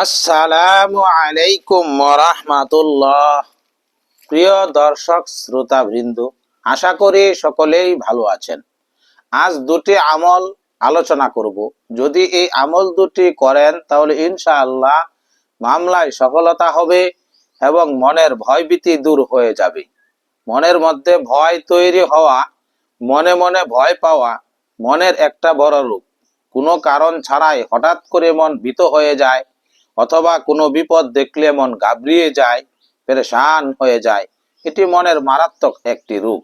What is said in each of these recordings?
আসসালামু আলাইকুম রাহমাতুল্লাহ। প্রিয় দর্শক শ্রোতা বৃন্দ, আশা করি সকলেই ভালো আছেন। আজ দুটি আমল আলোচনা করব। যদি এই আমল দুটি করেন তাহলে ইনশাআল্লাহ মামলায় সফলতা হবে এবং মনের ভয়ভীতি দূর হয়ে যাবে। মনের মধ্যে ভয় তৈরি হওয়া, মনে মনে ভয় পাওয়া মনের একটা বড় রূপ। কোনো কারণ ছাড়াই হঠাৎ করে মন ভীত হয়ে যায়, অথবা কোনো বিপদ দেখলে মন ঘাবড়িয়ে যায়, পেরেশান হয়ে যায়। এটি মনের মারাত্মক একটি রোগ।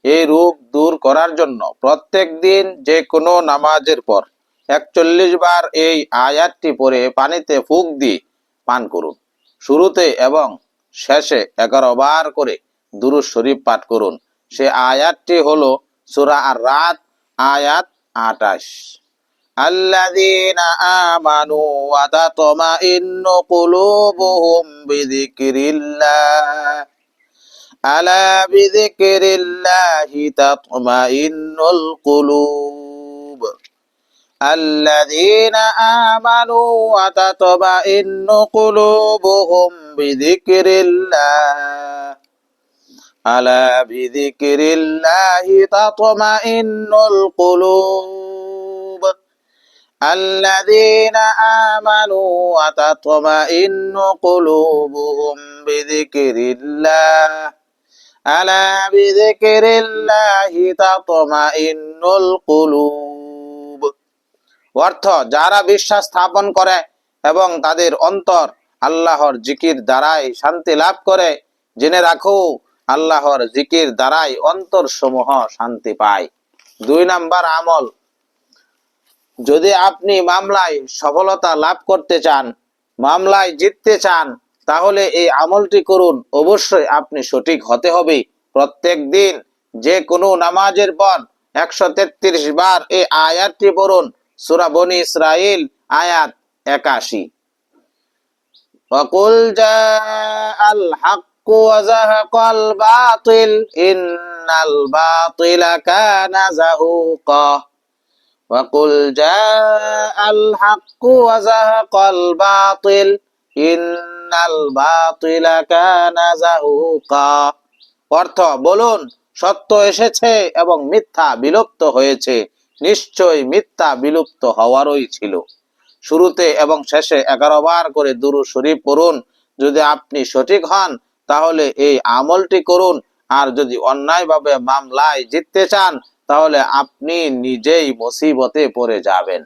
এই রোগ দূর করার জন্য প্রত্যেক দিন যে কোনো নামাজের পর 41 বার এই আয়াতটি পড়ে পানিতে ফুঁক দিয়ে পান করুন। শুরুতে এবং শেষে 11 বার করে দুরূদ শরীফ পাঠ করুন। সে আয়াতটি হলো সূরা আর-রাদ আয়াত 28। আল্লাযীনা আমানু ওয়া তাতমাইন্নু কুলুবুহুম বিযিকরিল্লাহ আলা বিযিকরিল্লাহি তাতমাইন্নুল কুলুব। আল্লাযীনা আমানু ওয়া তাতমাইন্নু কুলুবুহুম বিযিকরিল্লাহ আলা বিযিকরিল্লাহি তাতমাইন্নুল কুলুব। আল্লাযীনা আমানু ওয়া তাতমাইন্নু কুলুবুহুম বিযিকরিল্লাহ আলা বিযিকরিল্লাহি তাতমাইন্নুল কুলুব। অর্থ, যারা বিশ্বাস স্থাপন করে এবং তাদের অন্তর আল্লাহর জিকির দ্বারাই শান্তি লাভ করে, জেনে রাখো আল্লাহর জিকির দ্বারাই অন্তর সমূহ শান্তি পায়। 2 নাম্বার আমল, যদি আপনি মামলায় সফলতা লাভ করতে চান, মামলায় জিততে চান, তাহলে এই আমলটি করুন। অবশ্যই আপনি সঠিক হতে হবে। প্রত্যেক দিন যে কোনো নামাজের পর 133 বার এই আয়াতটি পড়ুন। সূরা বনী ইসরাঈল আয়াত 81। ওয়াকুল জাআল হাক্কু ওয়া যাহাকাল বাতিল ইন্নাল বাতিলা কানা যাহুকা। ওয়াকুল জাআল হাক্কু ওয়া যাহাকাল বাতিল ইন্নাল বাতিলা কানা যাহুকা। অর্থ, বলুন সত্য এসেছে এবং মিথ্যা বিলুপ্ত হয়েছে। নিশ্চয় মিথ্যা বিলুপ্ত হওয়ারই ছিল। শুরুতে এবং শেষে 11 বার করে দুরূদ শরীফ পড়ুন। যদি আপনি সঠিক হন তাহলে এই আমলটি করুন। আর যদি অন্যায়ভাবে মামলায় জিততে চান তাহলে আপনি নিজেই মুসিবতে পড়ে যাবেন।